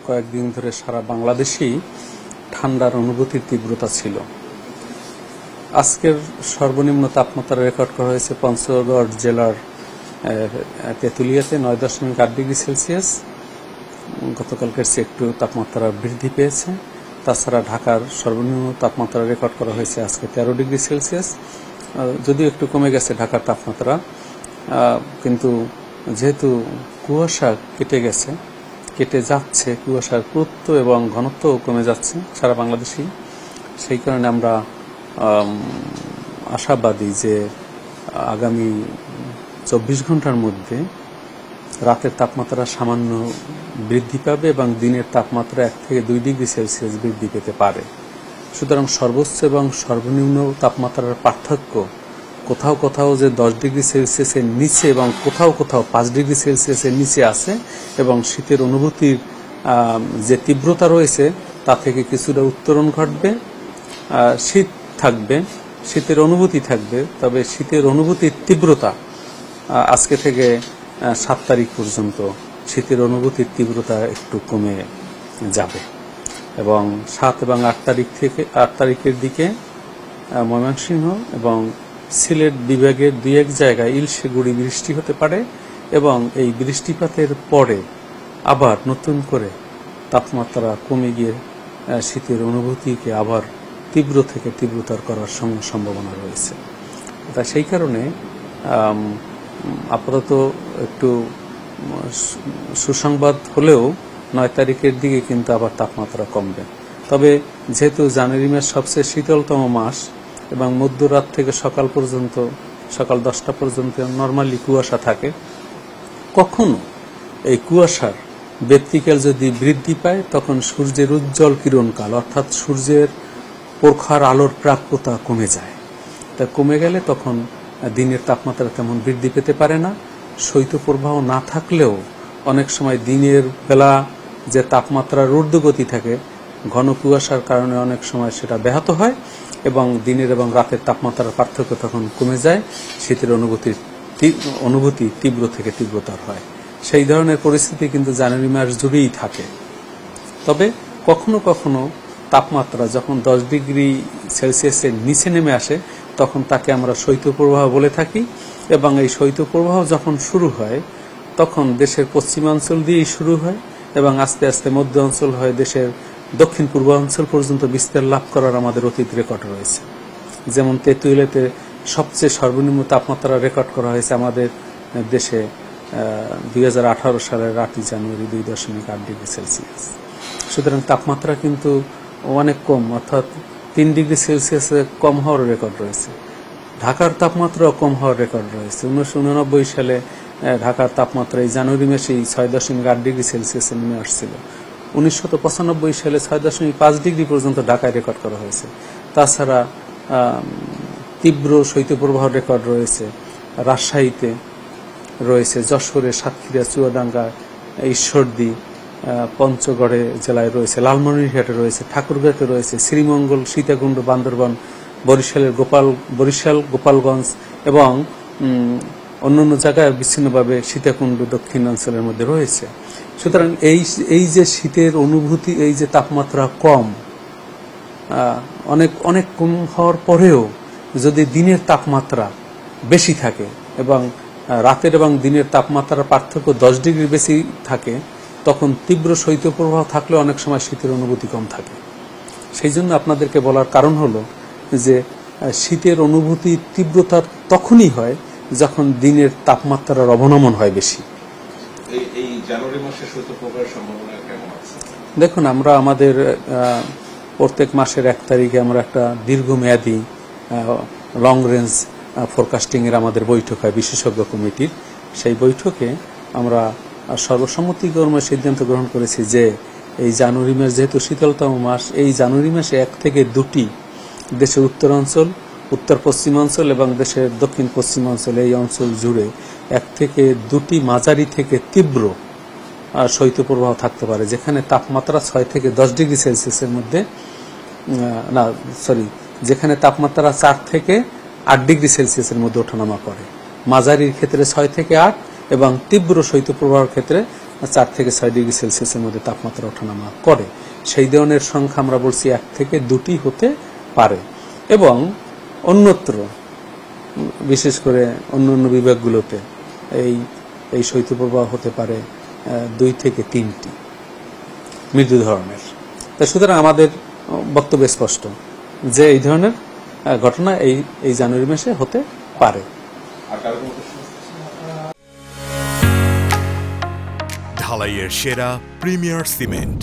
কয়েকদিন ধরে সারা বাংলাদেশেই ঠান্ডার অনুভূতির তীব্রতা ছিল। আজকের সর্বনিম্ন তাপমাত্রা রেকর্ড করা হয়েছে পঞ্চগড় জেলার তেঁতুলিয়াতে 9.8 ডিগ্রি সেলসিয়াস। গতকালকের চেয়ে একটু তাপমাত্রা বৃদ্ধি পেয়েছে। তাছাড়া ঢাকার সর্বনিম্ন তাপমাত্রা রেকর্ড করা হয়েছে আজকে 13 ডিগ্রি সেলসিয়াস। যদিও একটু কমে গেছে ঢাকার তাপমাত্রা, কিন্তু যেহেতু কুয়াশা কেটে যাচ্ছে, কুয়াশার পুরুত্ব এবং ঘনত্ব কমে যাচ্ছে সারা বাংলাদেশেই, সেই কারণে আমরা আশাবাদী যে আগামী 24 ঘন্টার মধ্যে রাতের তাপমাত্রা সামান্য বৃদ্ধি পাবে এবং দিনের তাপমাত্রা 1 থেকে 2 ডিগ্রি সেলসিয়াস বৃদ্ধি পেতে পারে। সুতরাং সর্বোচ্চ এবং সর্বনিম্ন তাপমাত্রার পার্থক্য কোথাও কোথাও যে 10 ডিগ্রি সেলসিয়াসের নিচে এবং কোথাও কোথাও 5 ডিগ্রি সেলসিয়াসের নিচে আছে, এবং শীতের অনুভূতির যে তীব্রতা রয়েছে তা থেকে কিছুটা উত্তরণ ঘটবে। শীত থাকবে, শীতের অনুভূতি থাকবে, তবে শীতের অনুভূতির তীব্রতা আজকে থেকে 7 তারিখ পর্যন্ত শীতের অনুভূতির তীব্রতা একটু কমে যাবে, এবং 7 এবং 8 তারিখের দিকে ময়মনসিংহ এবং সিলেট বিভাগের 2-1 জায়গায় ইলশে গুঁড়ি বৃষ্টি হতে পারে, এবং এই বৃষ্টিপাতের পরে আবার নতুন করে তাপমাত্রা কমে গিয়ে শীতের অনুভূতিকে আবার তীব্র থেকে তীব্রতর করার সম্ভাবনা রয়েছে। তা সেই কারণে আপাতত একটু সুসংবাদ হলেও 9 তারিখের দিকে কিন্তু আবার তাপমাত্রা কমবে। তবে যেহেতু জানুয়ারি মাস সবচেয়ে শীতলতম মাস এবং মধ্যরাত থেকে সকাল 10টা পর্যন্ত নর্মালি কুয়াশা থাকে, কখনো এই কুয়াশার ব্যতিকাল যদি বৃদ্ধি পায় তখন সূর্যের উজ্জ্বল কিরণকাল অর্থাৎ সূর্যের প্রখর আলোর প্রাপ্যতা কমে যায়। তা কমে গেলে তখন দিনের তাপমাত্রা তেমন বৃদ্ধি পেতে পারে না। শৈত্যপ্রবাহ না থাকলেও অনেক সময় দিনের বেলা যে তাপমাত্রার ঊর্ধ্বগতি থাকে, ঘন কুয়াশার কারণে অনেক সময় সেটা ব্যাহত হয় এবং দিনের এবং রাতের তাপমাত্রার পার্থক্য তখন কমে যায়, শীতের অনুভূতি তীব্র থেকে তীব্রতর হয়। সেই ধরনের পরিস্থিতি কিন্তু জানুয়ারি মাস জুড়েই থাকে। তবে কখনো কখনো তাপমাত্রা যখন 10 ডিগ্রি সেলসিয়াসের নিচে নেমে আসে তখন তাকে আমরা শৈত্যপ্রবাহ বলে থাকি, এবং এই শৈত্যপ্রবাহ যখন শুরু হয় তখন দেশের পশ্চিমাঞ্চল দিয়েই শুরু হয় এবং আস্তে আস্তে মধ্য অঞ্চল হয়ে দেশের দক্ষিণ পূর্বাঞ্চল পর্যন্ত বিস্তার লাভ করার আমাদের অতীত রেকর্ড রয়েছে। যেমন তেঁতুলিয়াতে সবচেয়ে সর্বনিম্ন তাপমাত্রা রেকর্ড করা হয়েছে আমাদের দেশে 2018 সালের 8 জানুয়ারি 2.8 ডিগ্রি সেলসিয়াস। সুতরাং তাপমাত্রা কিন্তু অনেক কম, অর্থাৎ 3 ডিগ্রি সেলসিয়াসে কম হওয়ার রেকর্ড রয়েছে। ঢাকার তাপমাত্রাও কম হওয়ার রেকর্ড রয়েছে। 1989 সালে ঢাকার তাপমাত্রা এই জানুয়ারি মাসেই 6.8 ডিগ্রি সেলসিয়াসে নেমে আসছিল। 1995 সালে 6.5 ডিগ্রি পর্যন্ত ঢাকায় রেকর্ড করা হয়েছে। তাছাড়া তীব্র শৈত্যপ্রবাহ রেকর্ড রয়েছে রাজশাহীতে, রয়েছে যশোরে, সাতক্ষীরা, চুয়াডাঙ্গা, ঈশ্বরদী, পঞ্চগড়ে জেলায় রয়েছে, লালমনিরহাটে রয়েছে, ঠাকুরগাঁওতে রয়েছে, শ্রীমঙ্গল, সীতাকুণ্ড, বান্দরবান, বরিশাল, গোপালগঞ্জ এবং অন্যান্য জায়গায় বিচ্ছিন্নভাবে সীতাকুণ্ড দক্ষিণাঞ্চলের মধ্যে রয়েছে। সুতরাং এই যে শীতের অনুভূতি, এই যে তাপমাত্রা কম, অনেক কম হওয়ার পরেও যদি দিনের তাপমাত্রা বেশি থাকে এবং রাতের এবং দিনের তাপমাত্রার পার্থক্য 10 ডিগ্রি বেশি থাকে, তখন তীব্র শৈত্যপ্রবাহ থাকলে অনেক সময় শীতের অনুভূতি কম থাকে। সেই জন্য আপনাদেরকে বলার কারণ হলো যে শীতের অনুভূতি তীব্রতার তখনই হয় যখন দিনের তাপমাত্রার অবনমন হয় বেশি। এই জানুয়ারি মাসে শৈত্যপ্রবাহের সম্ভাবনা কেমন আছে? দেখুন, আমরা আমাদের প্রত্যেক মাসের 1 তারিখে আমরা একটা দীর্ঘমেয়াদী লং রেঞ্জ ফোরকাস্টিং এর আমাদের বৈঠক হয় বিশেষজ্ঞ কমিটির। সেই বৈঠকে আমরা সর্বসম্মতিক্রমে সিদ্ধান্ত গ্রহণ করেছি যে এই জানুয়ারি মাস যেহেতু শীতলতম মাস, এই জানুয়ারি মাসে 1 থেকে 2টি দেশের উত্তরাঞ্চল, উত্তর পশ্চিমাঞ্চল এবং দেশের দক্ষিণ পশ্চিমাঞ্চল, এই অঞ্চল জুড়ে 1 থেকে 2টি মাঝারি থেকে তীব্র শৈত্যপ্রবাহ থাকতে পারে, যেখানে তাপমাত্রা 6 থেকে 10 ডিগ্রি সেলসিয়াসের মধ্যে যেখানে তাপমাত্রা 4 থেকে 8 ডিগ্রি সেলসিয়াসের মধ্যে ওঠানামা করে। মাঝারির ক্ষেত্রে 6 থেকে 8 এবং তীব্র শৈত্যপ্রবাহের ক্ষেত্রে 4 থেকে 6 ডিগ্রি সেলসিয়াসের মধ্যে তাপমাত্রা ওঠানামা করে। সেই ধরনের সংখ্যা আমরা বলছি 1 থেকে 2টি হতে পারে, এবং অন্যত্র বিশেষ করে অন্য বিভাগগুলোতে এই শৈত্যপ্রবাহ হতে পারে 2 থেকে 3টি মৃদু ধরনের। তাই সুতরাং আমাদের বক্তব্য স্পষ্ট যে এই ধরনের ঘটনা এই জানুয়ারি মাসে হতে পারে। ঢালাইয়ের সেরা প্রিমিয়ার সিমেন্ট।